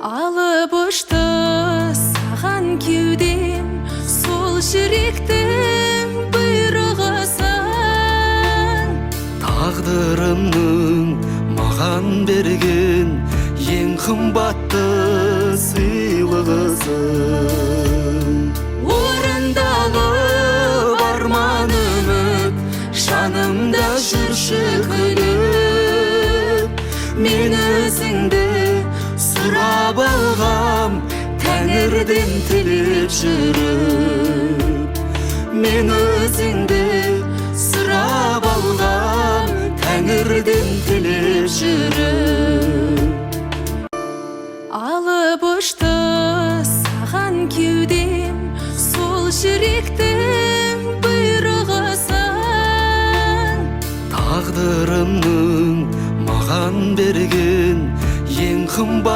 Алып ұшты саған кеудем, сол жүректің бұйрығысың. Тағдырымның маған берген ең қымбатты сыйлығысың. Орындалып арман үміт жанымда жүрші күліп. Мен өзіңді сұрап алғам, тәңірден тілеп жүріп. Мен өзіңді сұрап алғам, тәңірден тілеп жүріп. Алып ұшты саған кеудем, сол жүректің бұйрығысың. Тағдырымның маған берген ең қымбат